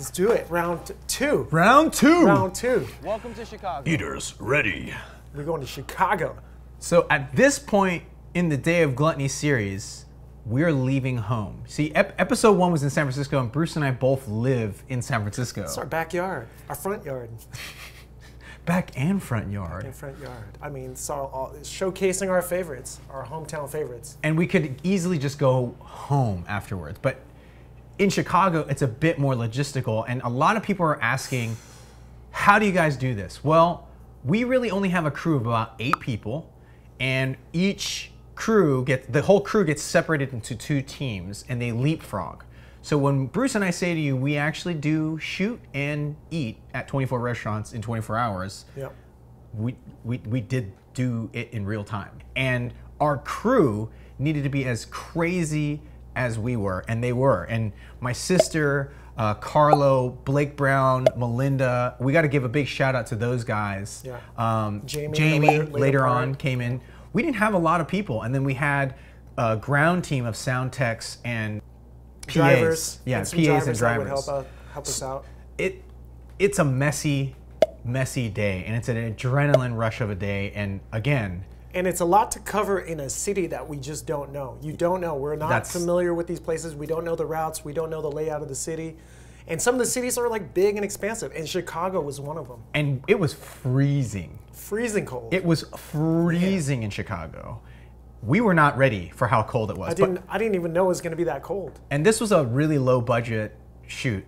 Let's do it. Round two. Round two. Round two. Welcome to Chicago. Eaters ready. We're going to Chicago. So at this point in the Day of Gluttony series, we're leaving home. See, episode 1 was in San Francisco, and Bruce and I both live in San Francisco. It's our backyard, our front yard. Back and front yard. And front yard. I mean, showcasing our favorites, our hometown favorites. And we could easily just go home afterwards. But in Chicago, it's a bit more logistical. And a lot of people are asking, how do you guys do this? Well, we really only have a crew of about 8 people. And each crew the whole crew gets separated into 2 teams, and they leapfrog. So when Bruce and I say to you, we actually do shoot and eat at 24 restaurants in 24 hours, yep. we did do it in real time. And our crew needed to be as crazy as we were, and they were. And my sister, Carlo, Blake Brown, Melinda, we got to give a big shout out to those guys. Yeah. Jamie later on came in. We didn't have a lot of people, and then we had a ground team of sound techs and PAs. Drivers. Yeah, and PAs and drivers. That would help us out. It's a messy day, and it's an adrenaline rush of a day, and again. And it's a lot to cover in a city that we just don't know. You don't know. We're not familiar with these places. We don't know the routes. We don't know the layout of the city. And some of the cities are like big and expansive, and Chicago was one of them. And it was freezing. Freezing cold. It was freezing in Chicago. We were not ready for how cold it was. I didn't even know it was going to be that cold. And this was a really low budget shoot.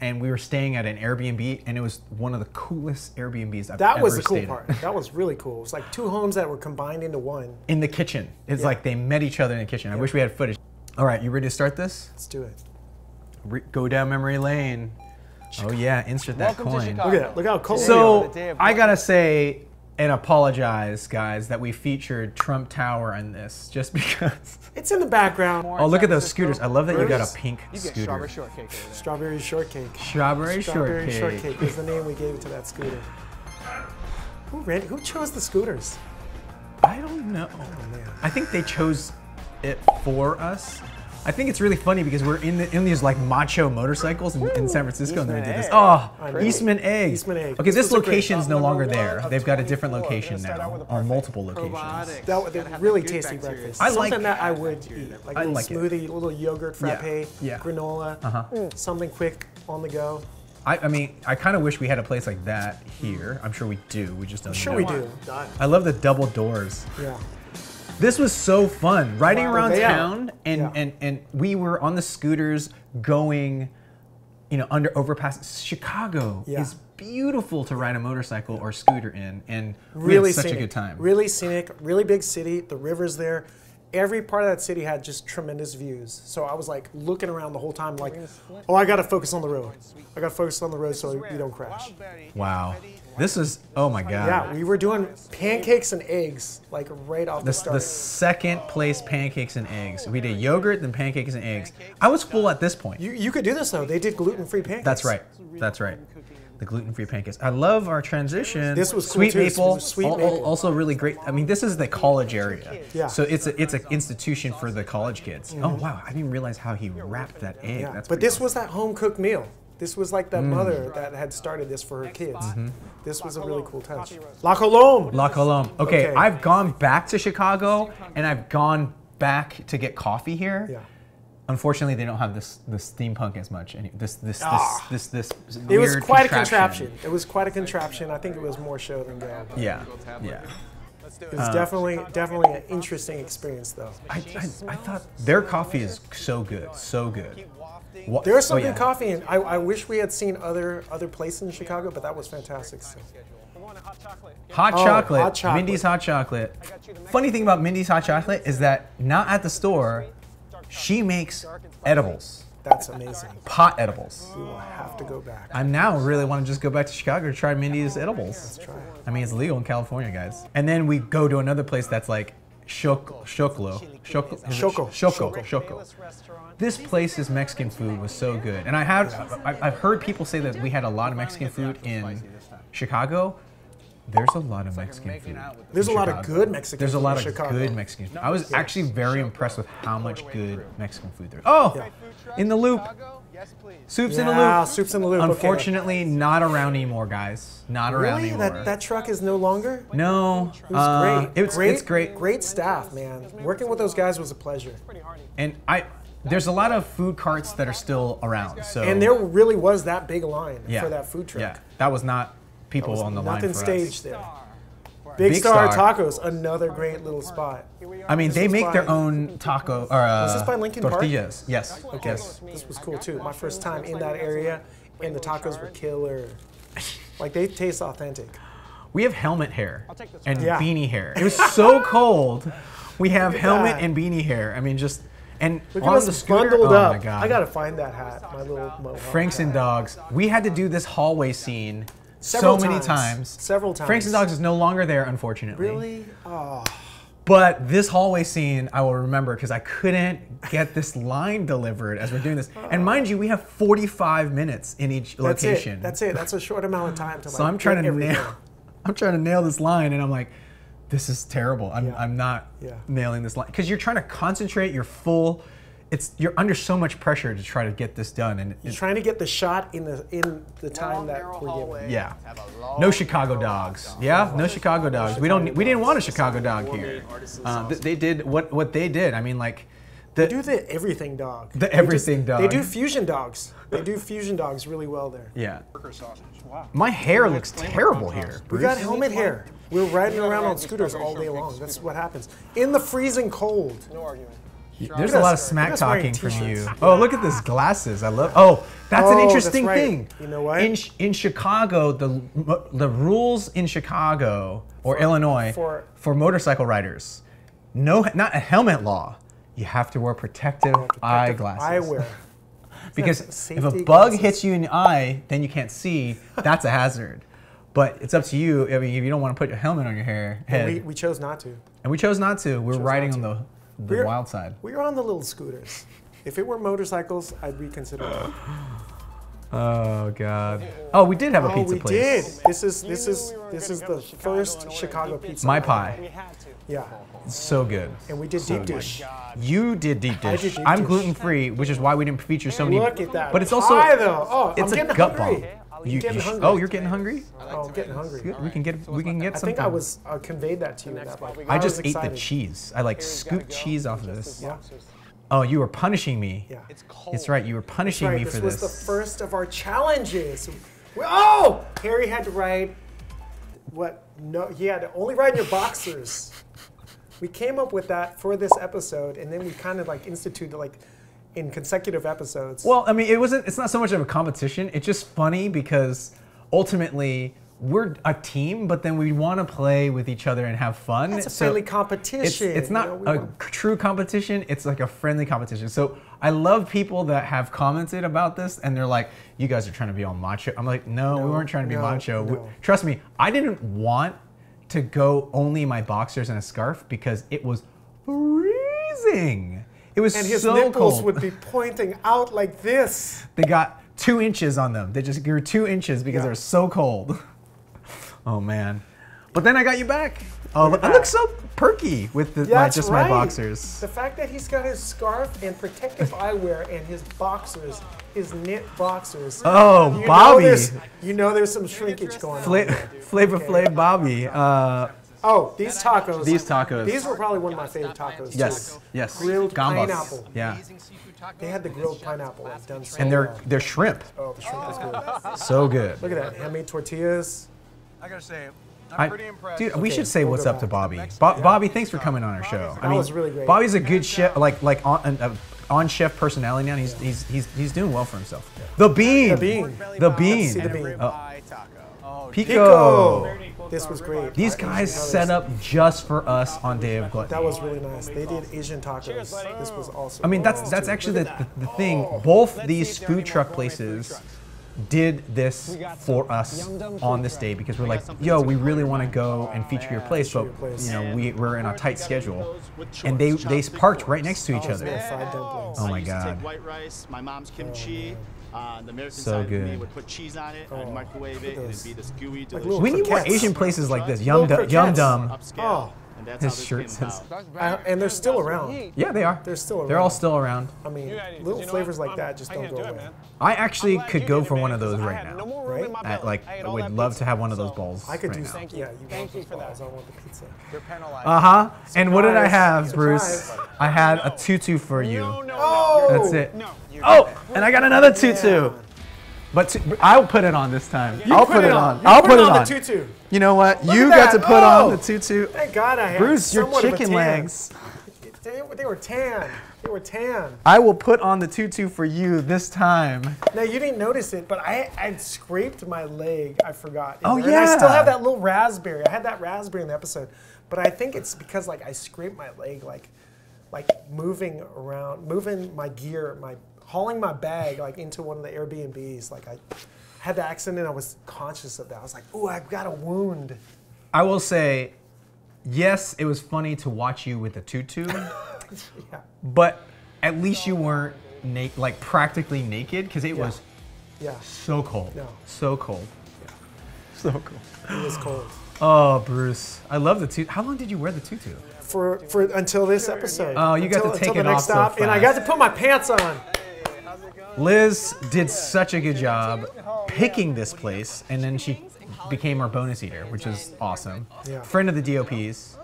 And we were staying at an Airbnb, and it was one of the coolest Airbnbs I've ever stayed in. That was the cool part. That was really cool. It was like 2 homes that were combined into one. In the kitchen. It's like they met each other in the kitchen. I wish we had footage. All right, you ready to start this? Let's do it. Go down memory lane. Oh yeah, insert that coin. Look at that. Look how cold. So I gotta say and apologize, guys, that we featured Trump Tower in this, just because. It's in the background. Oh, look at those scooters. I love that you got a pink scooter. Strawberry shortcake. Strawberry shortcake. Strawberry shortcake. Strawberry shortcake is the name we gave to that scooter. Who chose the scooters? I don't know. Oh, man. I think they chose it for us. I think it's really funny because we're in these like macho motorcycles in San Francisco, and they did this. Oh, Eastman Egg. Eastman Egg. Okay, this location's no longer there. They've got a different location now, or multiple locations. That really tasty breakfast. Something that I would eat, like a little smoothie, a little yogurt frappe, granola, something quick on the go. I mean, I kind of wish we had a place like that here. I'm sure we do. We just don't know. Sure we do. I love the double doors. Yeah. This was so fun, riding around town, and we were on the scooters going, under overpasses. Chicago is beautiful to ride a motorcycle or scooter in, and really such a good time. Really scenic, really big city. The river's there. Every part of that city had just tremendous views. So I was like looking around the whole time, like, oh, I got to focus on the road. I got to focus on the road so we don't crash. Wow. This is, oh my God. Yeah, we were doing pancakes and eggs, like right off the start. The second place pancakes and eggs. We did yogurt, then pancakes and eggs. I was full at this point. You could do this though. They did gluten-free pancakes. That's right. That's right. The gluten-free pancakes. I love our transition. This was cool sweet too. maple. Sweet maple. Also really great. I mean, this is the college area. Yeah. So it's an institution for the college kids. Oh wow, I didn't realize how he wrapped that egg. Yeah. That's but this was that home-cooked meal. This was like that mother that had started this for her kids. This was a really cool touch. La Colombe. La Colombe. Okay, I've gone back to Chicago, and I've gone back to get coffee here. Yeah. Unfortunately, they don't have this steampunk as much. This It was quite a contraption. It was quite a contraption. I think it was more show than go. Yeah, yeah. It was definitely an interesting experience, though. I thought their coffee is so good, so good. There's some good coffee, and I wish we had seen other places in Chicago, but that was fantastic. So. Hot chocolate. Mindy's hot chocolate. Funny thing about Mindy's hot chocolate is that not at the store, she makes edibles. That's amazing. Pot edibles. We will have to go back. I now really want to just go back to Chicago to try Mindy's edibles. Let's try it. I mean, it's legal in California, guys. And then we go to another place that's like Shoko. This place's Mexican food was so good. And I've heard people say that we had a lot of Mexican food in Chicago. There's a lot of Mexican food. There's a lot of good Mexican food. There's a lot of good Mexican food. I was actually very impressed with how much good Mexican food there is. Oh, in the loop. Soups in the Loop. Soups in the Loop. Unfortunately, not around anymore, guys. Not around anymore. That truck is no longer? No. It was great. It's great. Great staff, man. Working with those guys was a pleasure. And there's a lot of food carts that are still around. So. And there really was that big line for that food truck. Yeah, that was not people on the line for us. Nothing staged there. Big Star Tacos, another great little spot. I mean, they make their own taco was this by Lincoln tortillas. Park? Yes. Okay. Yes. This was cool too. My first time in that area, and the tacos were killer. Like they taste authentic. We have helmet hair and beanie hair. It was so cold. We have helmet and beanie hair. I mean, just and look on at the us scooter. bundled Oh up. my God. I gotta find that hat. My little mohawk Franks and hat. Dogs. We had to do this hallway scene. Several many times. Several times. Franks and Dogs is no longer there, unfortunately. Really? Oh. But this hallway scene, I will remember because I couldn't get this line delivered as we're doing this. And mind you, we have 45 minutes in each location. That's it. That's a short amount of time to. So I'm trying to nail this line, and I'm like, this is terrible. I'm not nailing this line because you're trying to concentrate. You're full. You're under so much pressure to try to get this done, and you're trying to get the shot in the time that we're given. Yeah. No Chicago dogs. Yeah, no Chicago dogs. We didn't want a Chicago dog here. They did what they did. I mean, like they do the everything dog. The everything dog. They do fusion dogs. They do fusion dogs really well there. Yeah. My hair looks terrible here. We got helmet hair. We're riding around on scooters all day long. That's what happens in the freezing cold. No argument. There's a lot of smack talking from you. Oh, look at this glasses. I love. Oh, that's an interesting thing. You know what? In Chicago, the rules in Chicago or Illinois for motorcycle riders, not a helmet law. You have to wear protective eyeglasses. Eyewear. Because if a bug hits you in the eye, then you can't see. That's a hazard. But it's up to you. I mean, if you don't want to put a helmet on your head. We chose not to. And we chose not to. We're riding on the wild side. We were on the little scooters. If it were motorcycles, I'd reconsider it. Oh God! Oh, we did have a pizza place. We did. This is the first Chicago pizza. My pie. Yeah. It's so good. And we did deep dish. You did deep dish. I did deep I'm dish. gluten free, which is why we didn't feature so many. Look at that. But it's also pie, though. Oh, it's I'm a gut hungry. bomb. Oh, you're getting hungry? Oh, I'm getting hungry. Good. We can get I something. think I conveyed that to you. I just ate the cheese. I scooped cheese off of this. Yeah. Oh, you were punishing me. Yeah. It's right. You were punishing me for this. This was the first of our challenges. Oh, Harry had to ride. What? No, he had to only ride in your boxers. We came up with that for this episode, and then we kind of like instituted like in consecutive episodes. Well, I mean, it's not so much of a competition. It's just funny because ultimately we're a team, but then we want to play with each other and have fun. It's a friendly competition. It's not a true competition. It's like a friendly competition. So I love people that have commented about this and they're like, you guys are trying to be all macho. I'm like, no, we weren't trying to be macho. No. Trust me, I didn't want to go only my boxers and a scarf because it was freezing. It was and his so nipples cold. would be pointing out like this. They got 2 inches on them. They just grew 2 inches because they're so cold. Oh man. But then I got you back. Oh, I look so perky with my boxers. The fact that he's got his scarf and protective eyewear and his boxers, his knit boxers. Oh, Bobby. You know there's some shrinkage going on. Flavor Flav Bobby. Oh, these tacos. These were probably one of my favorite tacos. Yes, too. yes. Grilled Gambas. pineapple. Yeah. They had the grilled pineapple done so And well. they're shrimp. Oh, the shrimp is good. So good. Look at that, handmade tortillas. I gotta say, I'm pretty impressed. Dude, we should say what's up to Bobby. Bobby, thanks for coming on our show. That was really great. Bobby's a good chef, like on chef personality now. And he's doing well for himself. The Bean. The Bean. See the Bean. Pico. This was great. These guys set up just for us on Day of Gluttony. That was really nice. They did Asian tacos. This was awesome. I mean, that's actually the thing. Both these food truck places did this for us on this day because we're like, yo, we really want to go and feature your place, but you know we're in a tight schedule, and they parked right next to each other. Fried dumplings. Oh my God. White rice, my mom's kimchi. The American So side good. of me would put cheese on it, I'd microwave it, and it'd be this gooey, delicious. little We need more croquettes. Asian places like this. Yum Dum. Oh, And that's His how this shirt came says- about. And they're still around. Yeah, they are. They're still They're all around. still around. I mean, little flavors like that just don't go away. I actually could go for one of those right now. Right? I would love to have one of those bowls. I could right do now. something. Yeah, you want those balls. I want the pizza. You're penalized. Uh-huh. And what did I have, Surprise. Bruce? I had a tutu for you. Oh! That's it. Oh, and I got another tutu. But I'll put it on this time. I'll put it on. I'll put it on. The tutu. You know what? Look You at got that. to put on Oh! the tutu. Thank God I had Bruce, your somewhat of a chicken tan. legs. They were tan. They were tan. I will put on the tutu for you this time. Now you didn't notice it, but I'd scraped my leg. I forgot. Oh, And I still yeah. have that little raspberry. I had that raspberry in the episode, but I think it's because like I scraped my leg, like moving around, moving my gear, hauling my bag like into one of the Airbnbs. Like I had the accident. I was conscious of that. I was like, "Ooh, I've got a wound." I will say, yes, it was funny to watch you with the tutu, Yeah. but at least you weren't like practically naked because it was Yeah. so cold. No. So cold. So cold. It was cold. Oh, Bruce, I love the tutu. How long did you wear the tutu? For until this episode. Oh, you got to take until it the next off so stop, and I got to put my pants on. Liz did such a good job picking this place, and then she became our bonus eater, which is awesome. Yeah. Friend of the DOPs.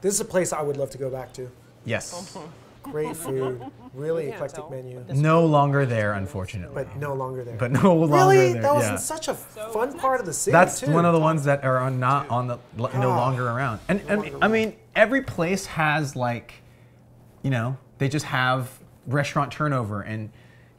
This is a place I would love to go back to. Yes. Great food, really eclectic menu, No longer there, unfortunately. but no longer there. But no longer really, there. that was yeah. such a fun part of the city. That's too. one of the ones that are not on the no longer around. And I mean, every place has like, you know, they just have restaurant turnover. And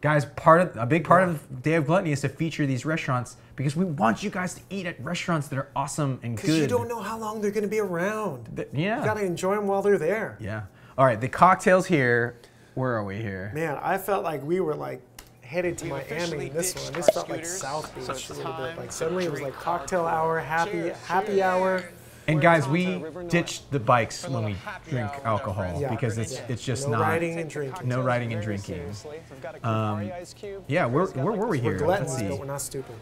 guys, a big part of Day of Gluttony is to feature these restaurants because we want you guys to eat at restaurants that are awesome and good. Because you don't know how long they're going to be around. Yeah. You got to enjoy them while they're there. Yeah. All right, the cocktails here. Where are we here? Man, I felt like we were like headed to Miami in this one. This felt like South Beach a little bit. Like suddenly it was like cocktail hour, happy hour. And guys, we ditched the bikes when we drink alcohol Yeah. because it's just No not riding and drinking. no riding and drinking. Yeah, where were we here? We're Let's gluttons, see. but we're not stupid.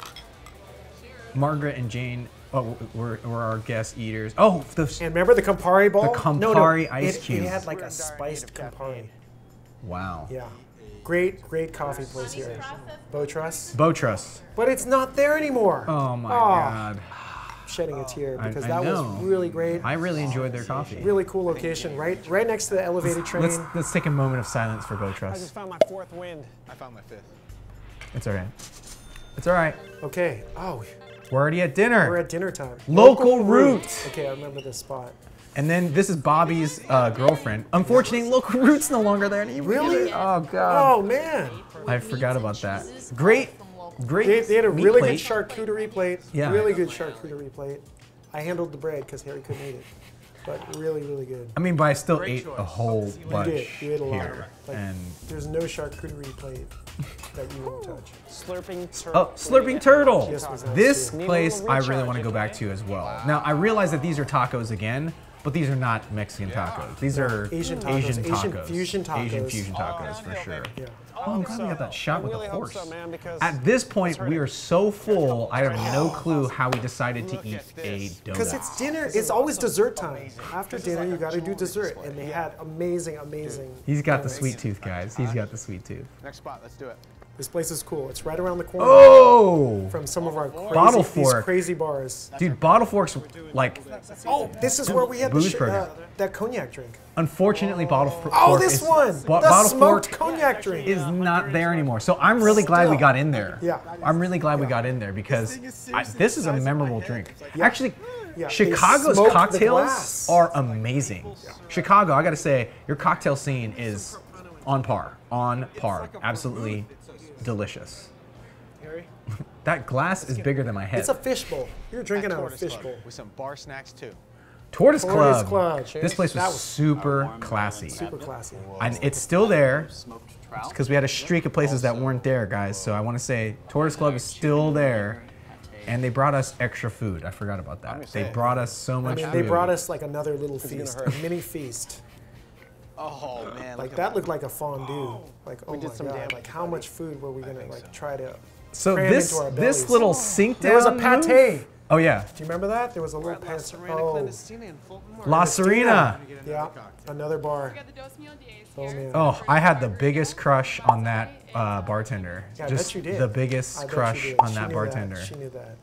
Margaret and Jane were our guest eaters. Oh, And remember the Campari ball? The Campari ice It cubes. had like a spiced Campari. wow. Yeah. Great coffee place here. Botras. Botras. But it's not there anymore. Oh my God. I'm shedding a tear because I that was know. really great. I really enjoyed their coffee. Really cool location, right next to the elevated train. Let's take a moment of silence for I Botras. just found my fourth wind. I found my fifth. It's all right. It's all right. Okay. Oh, We're already at dinner. we're at dinner time. Local Roots. Okay, I remember this spot. And then this is Bobby's girlfriend. Unfortunately, Local Roots no longer there anymore. Really? Oh God. Oh man. I forgot about that. Great. They had a meat really plate. good charcuterie plate. Yeah. Really good charcuterie plate. I handled the bread because Harry couldn't eat it. But really, really good. I mean, but I still ate a whole bunch You ate a lot. here. Like, And there's no charcuterie plate that you won't touch. Slurping turtle. oh, Slurping Turtle. Yes, was nice This too. place I really want to go back to as well. Now I realize that these are tacos again, but these are not Mexican tacos. These are Asian tacos. Asian Asian tacos. fusion tacos. Asian fusion tacos for sure. Yeah. Oh, I'm glad we got that shot with the really hope horse. so, man, because At this point, we are so full, I have no clue how we decided to eat a Because donut. it's dinner. It's always dessert time. After dinner, you got to do dessert. And they had amazing. He's got the donuts. sweet tooth, guys. He's got the sweet tooth. next spot. Let's do it. This place is cool. It's right around the corner Oh! from some of our Bottle these fork. crazy bars. Dude, Bottle Fork's like, Oh, this is where we had Booze program. that cognac drink. unfortunately, Bottle Fork Oh, this is, one! The Bottle smoked Fork cognac drink. is not there anymore. So I'm really glad we Still. got in there. Yeah. I'm really glad we got in there because this is a memorable drink. Actually, Yeah, they Chicago's smoked the cocktails glass. are amazing. Chicago, I gotta say, your cocktail scene is on par. Absolutely delicious. That glass is bigger than my head. It's a fishbowl. You're drinking out of a Tortoise fishbowl. Club with some bar snacks too. Tortoise Tortoise Club. Club. This place That was was super classy. Super classy. And it's still there Smoked trout. because we had a streak of places that weren't there, guys. So I want to say Tortoise Club is still there. And they brought us extra food. I forgot about that. They brought us so I much mean, food. they brought us like another little feast, a mini feast. Oh man. Like that looked like a fondue. Like oh my god! Like how much food were we gonna like try to So cram this into our this bellies? little sink down There was a move- pate. Oh yeah. Do you remember that? There was a little La pants. Serena Oh, Clandestina in Fulton Market. La Serena. yeah, another bar. We got the Dos Mil Diez Oh, here. man. Oh, I had the biggest crush on that bartender. Yeah, I Just bet you did. the I biggest bet crush you did. on She that knew bartender. She knew that.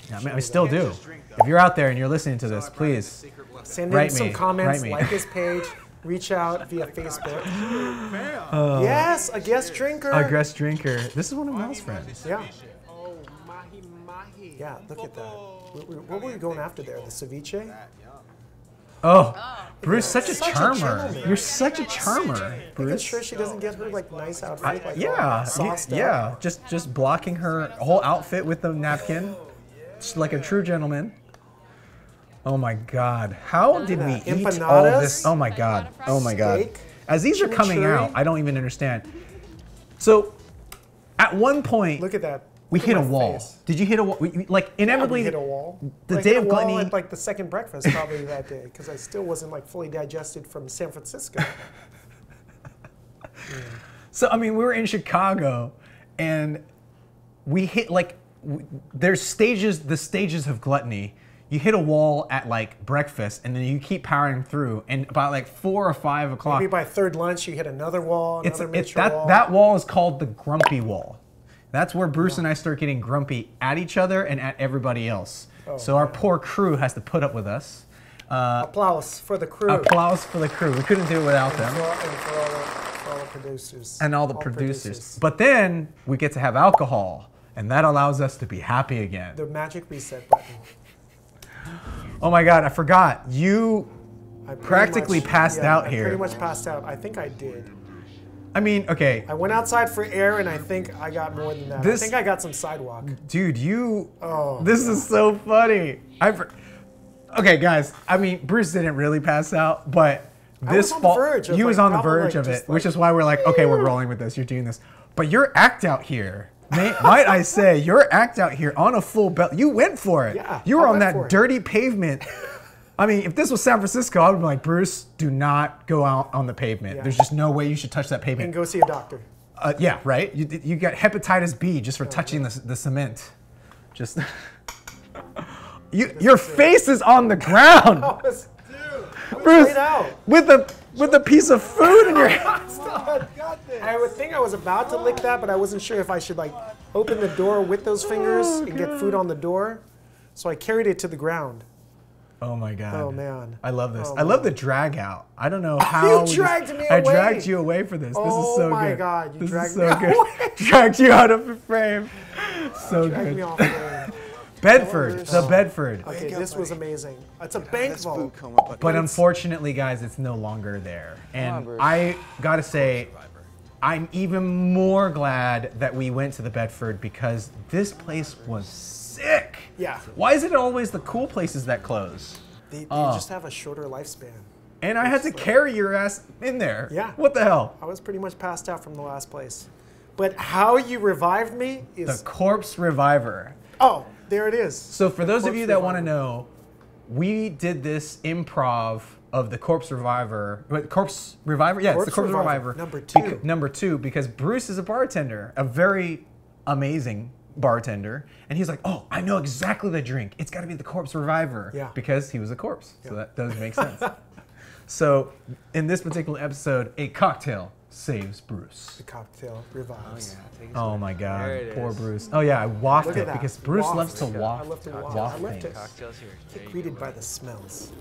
Yeah, I mean, I still do. If you're out there and you're listening to this, please. Send in Write some me. comments, Write me. like his page, reach out via Facebook. Yes, a guest drinker. A guest drinker. This is one of Mel's friends. Yeah, Oh, mahi mahi. yeah. Look at that. What were you going after there? The ceviche? Oh, Bruce, such a Such a charmer. gentleman. You're such a charmer, Making Bruce. sure she doesn't get her like nice outfit. Like, Yeah, sauced up. yeah. Just blocking her whole outfit with the napkin, just like a true gentleman. Oh my God, how did we eat all Empanadas? this? Oh my God, oh my God. Steak? As these are coming Chimichurri? out, I don't even understand. So, at one point, Look at that. we Look hit at a my wall. face. Did you hit a wall? Like inevitably, We hit a wall. the I day hit of a wall gluttony. at like the second breakfast probably that day because I still wasn't like fully digested from San Francisco. So I mean, we were in Chicago, and we hit like there's stages. The stages of gluttony. You hit a wall at like breakfast, and then you keep powering through. And about like 4 or 5 o'clock, Maybe by third lunch you hit another wall, it's another miniature that wall. that wall is called the grumpy wall. That's where Bruce and I start getting grumpy at each other and at everybody else. So our poor crew has to put up with us. Applause for the crew. Applause for the crew. We couldn't do it without them. For all the producers. And all the producers. But then we get to have alcohol, and that allows us to be happy again. The magic reset button. Oh my God, I forgot. You I pretty practically much- passed yeah, out I here. pretty much passed out. I think I did. I mean, okay, I went outside for air, and I think I got more than that. This- I think I got some sidewalk. dude, you. Oh, this is so funny. Okay, guys. I mean, Bruce didn't really pass out, but I this was on the fall, verge of, he was like, on the probably, verge like, of it, just, which like, is why we're like, okay, we're rolling with this. You're doing this, but your act out here. Might I say, your act out here on a full belt. You went for it. Yeah, you were I on went for that it. dirty pavement. I mean, if this was San Francisco, I would be like, Bruce, do not go out on the pavement. Yeah. There's just no way you should touch that And pavement. go see a doctor. Yeah, right? You got hepatitis B just for touching the cement. Just your face is on the ground, I was Bruce, laid out. with a piece of food in your hand. I would think I was about to lick that, but I wasn't sure if I should like open the door with those fingers and get food on the door. So I carried it to the ground. Oh my God. Oh man. I love this. Oh, I love man. the drag out. I don't know how. You dragged me I away. dragged you away for this. This Oh is so my good. God, you this dragged is so me good. away. Dragged you out of the frame. So Drag me good. off there. Bedford, the Bedford. Okay, this was amazing. It's a bank This vault. food coma, But unfortunately, guys, it's no longer there. And Bruce. I gotta say, I'm even more glad that we went to the Bedford because this place was sick. Yeah. Why is it always the cool places that close? They Oh. just have a shorter lifespan. And I had to carry your ass in there. Yeah. What the hell? I was pretty much passed out from the last place. But how you revived me The is... Corpse Reviver. Oh, there it is. So for those of Corpse you that want to Reviver. know, we did this improv of the Corpse Reviver. What, Corpse Reviver? Yeah, it's the Corpse Corpse Reviver, Reviver. number 2. Number 2, because Bruce is a bartender, a very amazing bartender, and he's like, oh, I know exactly the drink. It's got to be the Corpse Reviver. Yeah. Because he was a corpse. So that does make sense. So in this particular episode, a cocktail saves Bruce. The cocktail revives. Oh my God, There it poor is. Bruce. Oh yeah, I waft Look it at that. because Bruce Waft. loves to I waft. love to waft. waft I love to things. Cocktails here. get greeted by the smells.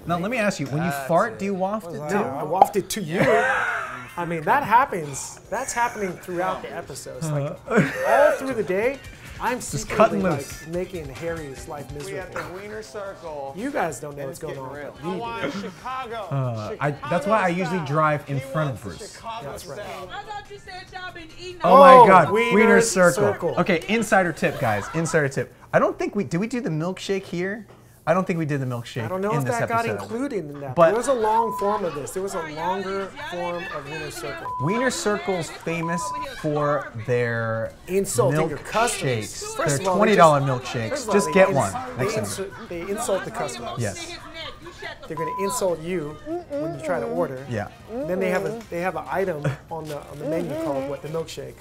Now let me ask you: when you That's fart, it. do you waft it No, too? I wafted to you. I mean, that happens. That's happening throughout the episodes. Like, all through the day, I'm secretly cutting like loose. making Harry's life We at the miserable. Wiener Circle. You guys don't know And what's it's going on. getting but real. we do. Hawaii, Chicago. That's why I usually Chicago drive in style. front He of Bruce. wants Chicago That's right. style. I thought you said y'all been eating Oh Oh, my God, Wiener Wiener Circle. Circle. Okay, insider tip, guys. Insider tip. I don't think did we do the milkshake here? I don't think we did the milkshake I don't know in if this that got episode. included in that. But- There was a long form of this. There was a longer form of Wiener Circle. Wiener Circle's famous for their Insulting your customers. milkshakes. First Their of all, they $20 First milkshakes. of all, Just they get ins- one They, next time. they insult the customers. Yes. They're going to insult you when you try to order. Yeah. Then they have an item on the menu called what, the milkshake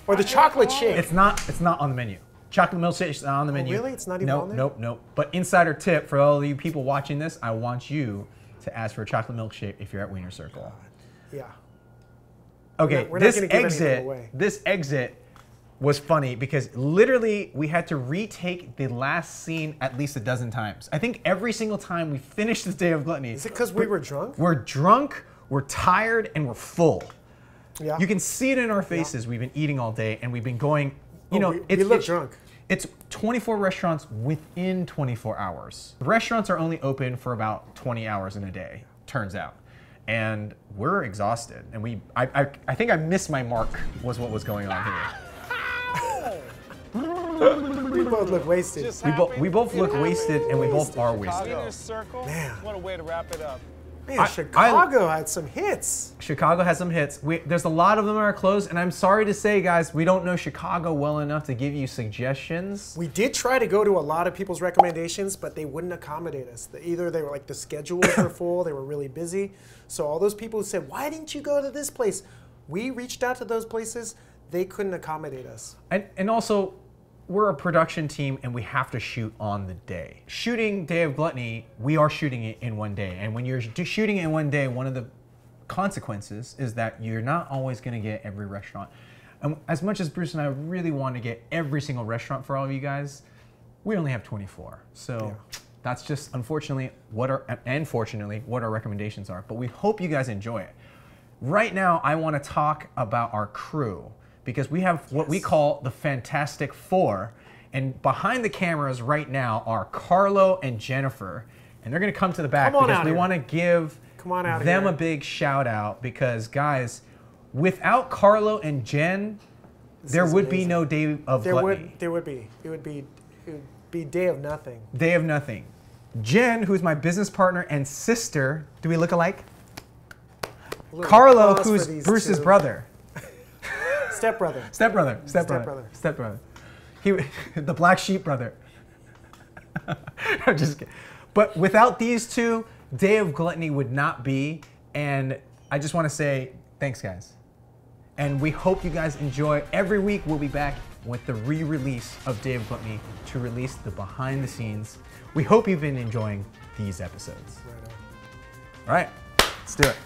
or the chocolate shake. It's not on the menu. Chocolate milkshake is on the menu. Really? It's not even nope, on there? Nope. But insider tip for all of you people watching this, I want you to ask for a chocolate milkshake if you're at Wiener Circle. Yeah. Okay, We're not gonna give anything away. This exit was funny because literally we had to retake the last scene at least a dozen times. I think every single time we finished this day of gluttony. Is it because we were drunk? We're drunk, we're tired, and we're full. Yeah. You can see it in our faces. We've been eating all day and we've been going, you know, we look drunk. It's 24 restaurants within 24 hours. Restaurants are only open for about 20 hours in a day, turns out. And we're exhausted. And I think I missed my mark was what was going on here. We both look wasted. Just We both look wasted and we both are wasted. Wiener Circle. Man. What a way to wrap it up. Man, Chicago had some hits. Chicago has some hits. There's a lot of them that are closed, and I'm sorry to say, guys, we don't know Chicago well enough to give you suggestions. We did try to go to a lot of people's recommendations, but they wouldn't accommodate us. Either they were like the schedules were full, they were really busy. So all those people who said, "Why didn't you go to this place?" We reached out to those places. They couldn't accommodate us. And also, we're a production team and we have to shoot on the day. Shooting Day of Gluttony, we are shooting it in one day. And when you're shooting it in one day, one of the consequences is that you're not always gonna get every restaurant. And as much as Bruce and I really want to get every single restaurant for all of you guys, we only have 24. So that's just unfortunately and fortunately what our recommendations are. But we hope you guys enjoy it. Right now, I wanna talk about our crew, because we have what we call the Fantastic Four. And behind the cameras right now are Carlo and Jennifer. And they're gonna come to the back because we wanna give them a big shout out because guys, without Carlo and Jen, there would be no Day of Gluttony. It would be Day of Nothing. Day of Nothing. Jen, who's my business partner and sister, do we look alike? Carlo, who's Bruce's brother. Stepbrother. The black sheep brother. I'm just kidding. But without these two, Day of Gluttony would not be. And I just want to say thanks, guys. And we hope you guys enjoy. Every week we'll be back with the re-release of Day of Gluttony to release the behind the scenes. We hope you've been enjoying these episodes. Right on. All right, let's do it.